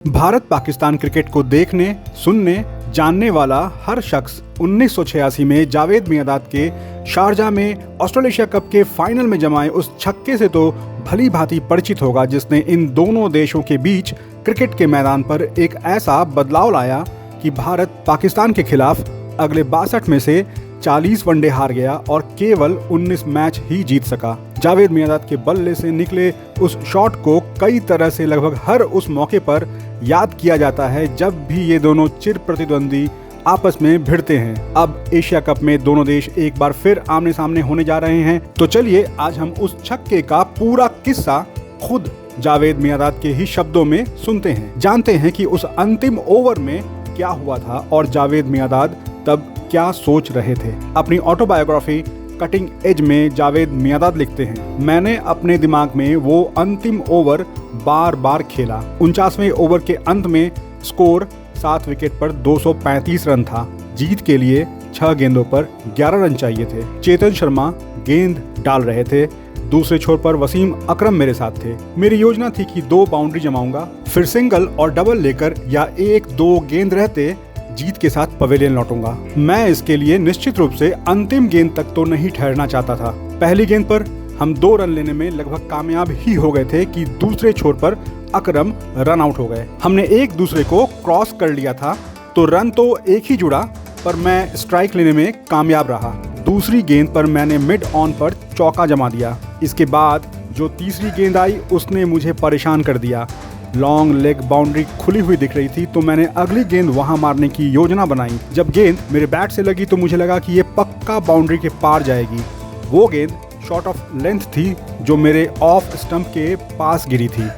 Bharat Pakistan cricket को देखने, सुनने, जानने वाला हर शख्स 1986 में जावेद मियांदाद के शारजाह में ऑस्ट्रेलेशिया कप के फाइनल में जमाए उस छक्के से तो भली भांति परिचित होगा जिसने इन दोनों देशों के बीच क्रिकेट के मैदान पर एक ऐसा बदलाव लाया कि भारत पाकिस्तान के खिलाफ अगले 62 में से 40 वनडे हार गया और केवल 19 मैच ही जीत सका। जावेद मियांदाद के बल्ले से निकले उस शॉट को कई तरह से लगभग हर उस मौके पर याद किया जाता है जब भी ये दोनों चिर प्रतिद्वंदी आपस में भिड़ते हैं। अब एशिया कप में दोनों देश एक बार फिर आमने सामने होने जा रहे हैं, तो चलिए आज हम उस छक्के का पूरा किस्सा खुद जावेद मियांदाद के ही शब्दों में सुनते हैं, जानते हैं कि उस अंतिम ओवर में क्या हुआ था और जावेद मियांदाद तब क्या सोच रहे थे। अपनी ऑटोबायोग्राफी कटिंग एज में जावेद मियांदाद लिखते हैं, मैंने अपने दिमाग में वो अंतिम ओवर बार बार खेला। 49वें ओवर के अंत में स्कोर 7 विकेट पर 235 रन था। जीत के लिए 6 गेंदों पर 11 रन चाहिए थे। चेतन शर्मा गेंद डाल रहे थे, दूसरे छोर पर वसीम अकरम मेरे साथ थे। मेरी योजना थी कि 2 बाउंड्री जमाऊंगा, फिर सिंगल और डबल लेकर या 1-2 गेंद रहते जीत के साथ पवेलियन लौटूंगा। मैं इसके लिए निश्चित रूप से अंतिम गेंद तक तो नहीं ठहरना चाहता था। पहली गेंद पर हम 2 रन लेने में लगभग कामयाब ही हो गए थे कि दूसरे छोर पर अकरम रन आउट हो गए। हमने एक दूसरे को क्रॉस कर लिया था तो रन तो एक ही जुड़ा, पर मैं स्ट्राइक लेने में कामयाब रहा। दूसरी गेंद पर मैंने मिड ऑन पर चौका जमा दिया। इसके बाद जो तीसरी गेंद आई उसने मुझे परेशान कर दिया। लॉन्ग लेग बाउंड्री खुली हुई दिख रही थी तो मैंने अगली गेंद वहां मारने की योजना बनाई। जब गेंद मेरे बैट से लगी तो मुझे लगा कि ये पक्का बाउंड्री के पार जाएगी। वो गेंद शॉर्ट ऑफ लेंथ थी जो मेरे ऑफ स्टंप के पास गिरी थी।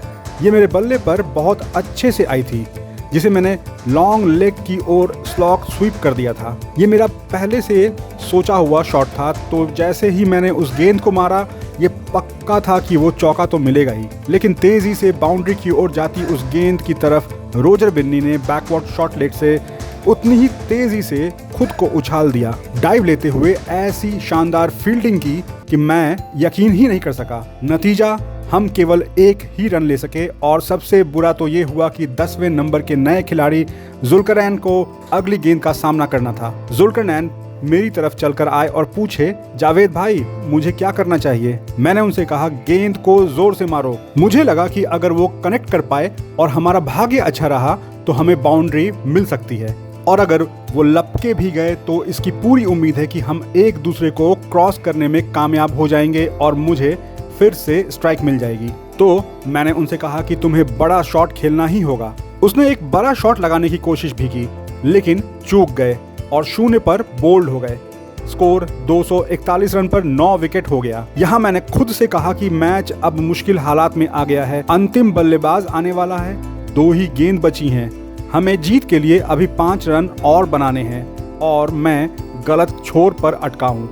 ये मेरे बल्ले पर बहुत अच्छे से आई थी, जिसे मैंने लॉन्ग लेग की ओर स्लॉग स्वीप कर दिया था। ये मेरा पहले से सोचा हुआ शॉट था, तो जैसे ही मैंने उस गेंद को मारा ये पक्का था कि वो चौका तो मिलेगा ही। लेकिन तेजी से बाउंड्री की ओर जाती उस गेंद की तरफ रोजर बिन्नी ने बैकवर्ड शॉट लेग से उतनी ही तेजी से खुद को उछाल दिया। डाइव लेते हुए ऐसी शानदार फील्डिंग की कि मैं यकीन ही नहीं कर सका। नतीजा, हम केवल 1 ही रन ले सके और सबसे बुरा तो ये हुआ कि 10वें नंबर के नए खिलाड़ी जुल्करनैन को अगली गेंद का सामना करना था। जुल्करनैन मेरी तरफ चलकर आए और पूछे, जावेद भाई मुझे क्या करना चाहिए? मैंने उनसे कहा, गेंद को जोर से मारो। मुझे लगा कि अगर वो कनेक्ट कर पाए और हमारा भाग्य अच्छा रहा तो हमें बाउंड्री मिल सकती है, और अगर वो लपके भी गए तो इसकी पूरी उम्मीद है कि हम एक दूसरे को क्रॉस करने में कामयाब हो जाएंगे और मुझे फिर से स्ट्राइक मिल जाएगी। तो मैंने उनसे कहा कि तुम्हें बड़ा शॉट खेलना ही होगा। उसने एक बड़ा शॉट लगाने की कोशिश भी की, लेकिन चूक गए और 0 पर बोल्ड हो गए। स्कोर 241 रन पर 9 विकेट हो गया। यहाँ मैंने खुद से कहा कि मैच अब मुश्किल हालात में आ गया है। अंतिम बल्लेबाज आने वाला है, 2 ही गेंद बची हैं। हमें जीत के लिए अभी 5 रन और बनाने हैं और मैं गलत छोर पर अटका हूँ।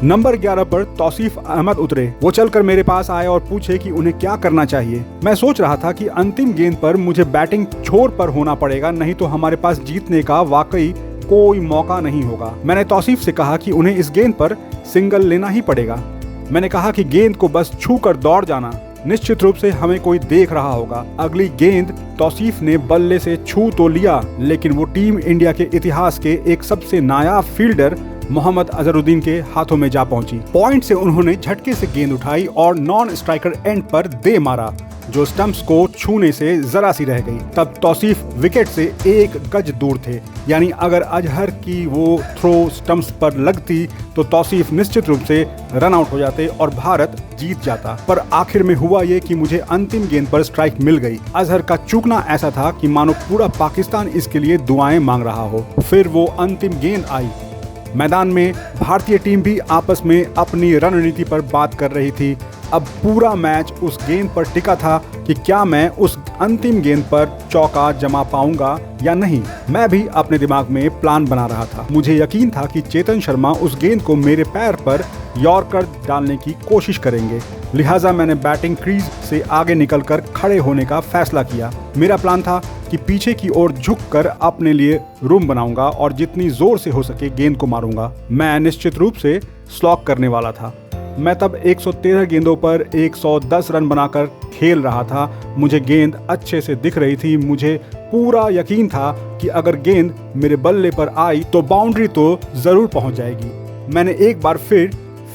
नंबर 11 पर तौसीफ अहमद उतरे। वो चलकर मेरे पास आए और पूछे कि उन्हें क्या करना चाहिए। मैं सोच रहा था कि अंतिम गेंद पर मुझे बैटिंग छोर पर होना पड़ेगा, नहीं तो हमारे पास जीतने का वाकई कोई मौका नहीं होगा। मैंने तौसीफ से कहा कि उन्हें इस गेंद पर सिंगल लेना ही पड़ेगा। मैंने कहा कि गेंद को बस छू कर दौड़ जाना, निश्चित रूप से हमें कोई देख रहा होगा। अगली गेंद तौसीफ ने बल्ले से छू तो लिया, लेकिन वो टीम इंडिया के इतिहास के एक सबसे नायाब फील्डर मोहम्मद अजहरुद्दीन के हाथों में जा पहुंची। पॉइंट से उन्होंने झटके से गेंद उठाई और नॉन स्ट्राइकर एंड पर दे मारा, जो स्टंप्स को छूने से जरा सी रह गई। तब तौसीफ विकेट से 1 गज दूर थे, यानी अगर अजहर की वो थ्रो स्टंप्स पर लगती तो तौसीफ निश्चित रूप से रन आउट हो जाते और भारत जीत जाता। पर आखिर में हुआ ये कि मुझे अंतिम गेंद पर स्ट्राइक मिल गई। अजहर का चूकना ऐसा था कि मानो पूरा पाकिस्तान इसके लिए दुआएं मांग रहा हो। फिर वो अंतिम गेंद आई। मैदान में भारतीय टीम भी आपस में अपनी रणनीति पर बात कर रही थी। अब पूरा मैच उस गेंद पर टिका था कि क्या मैं उस अंतिम गेंद पर चौका जमा पाऊंगा या नहीं। मैं भी अपने दिमाग में प्लान बना रहा था। मुझे यकीन था कि चेतन शर्मा उस गेंद को मेरे पैर पर यॉर्कर डालने की कोशिश करेंगे, लिहाजा मैंने बैटिंग क्रीज से आगे निकलकर खड़े होने का फैसला किया। मेरा प्लान था कि पीछे की ओर झुककर अपने लिए रूम बनाऊंगा और जितनी जोर से हो सके गेंद को मारूंगा। मैं निश्चित रूप से स्लॉग करने वाला था। मैं तब 113 गेंदों पर 110 रन बनाकर खेल रहा था। मुझे गेंद अच्छे से दिख रही थी। मुझे पूरा यकीन था कि अगर गेंद मेरे बल्ले पर आई तो बाउंड्री तो ज़रूर पहुंच जाएगी। मैंने एक बार फिर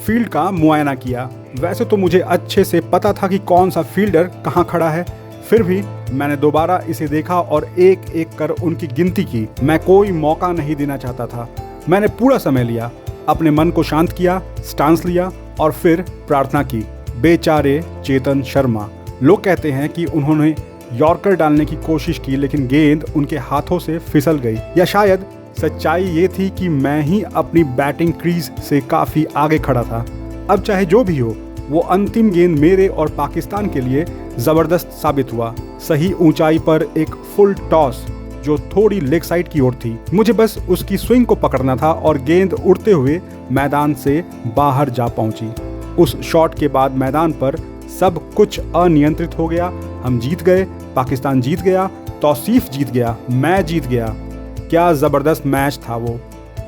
फील्ड का मुआयना किया। वैसे तो मुझे अच्छे से पता था कि कौन सा फील्डर कहाँ खड़ा है, फिर भी मैंने दोबारा इसे देखा और एक एक कर उनकी गिनती की। मैं कोई मौका नहीं देना चाहता था। मैंने पूरा समय लिया, अपने मन को शांत किया, स्टांस लिया और फिर प्रार्थना की। बेचारे चेतन शर्मा, लोग कहते हैं कि उन्होंने यॉर्कर डालने की कोशिश की लेकिन गेंद उनके हाथों से फिसल गई, या शायद सच्चाई ये थी कि मैं ही अपनी बैटिंग क्रीज से काफ़ी आगे खड़ा था। अब चाहे जो भी हो, वो अंतिम गेंद मेरे और पाकिस्तान के लिए ज़बरदस्त साबित हुआ। सही ऊंचाई पर एक फुल टॉस जो थोड़ी लेग साइड की ओर थी। मुझे बस उसकी स्विंग को पकड़ना था और गेंद उड़ते हुए मैदान से बाहर जा पहुंची। उस शॉट के बाद मैदान पर सब कुछ अनियंत्रित हो गया। हम जीत गए, पाकिस्तान जीत गया, तौसीफ जीत गया, मैं जीत गया। क्या ज़बरदस्त मैच था वो।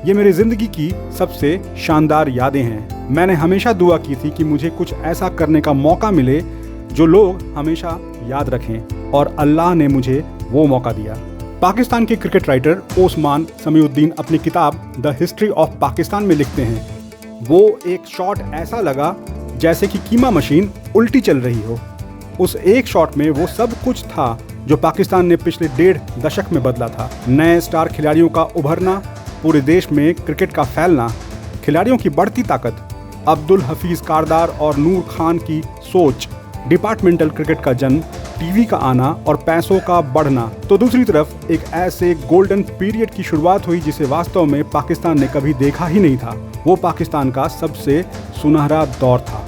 ये मेरी ज़िंदगी की सबसे शानदार यादें हैं। मैंने हमेशा दुआ की थी कि मुझे कुछ ऐसा करने का मौका मिले जो लोग हमेशा याद रखें, और अल्लाह ने मुझे वो मौका दिया। पाकिस्तान के क्रिकेट राइटर ओस्मान समीउद्दीन अपनी किताब द हिस्ट्री ऑफ पाकिस्तान में लिखते हैं, वो एक शॉट ऐसा लगा जैसे कि कीमा मशीन उल्टी चल रही हो। उस एक शॉट में वो सब कुछ था जो पाकिस्तान ने पिछले 1.5 दशक में बदला था। नए स्टार खिलाड़ियों का उभरना, पूरे देश में क्रिकेट का फैलना, खिलाड़ियों की बढ़ती ताकत, अब्दुल हफीज कारदार और नूर खान की सोच, डिपार्टमेंटल क्रिकेट का जन्म, टीवी का आना और पैसों का बढ़ना। तो दूसरी तरफ एक ऐसे गोल्डन पीरियड की शुरुआत हुई जिसे वास्तव में पाकिस्तान ने कभी देखा ही नहीं था। वो पाकिस्तान का सबसे सुनहरा दौर था।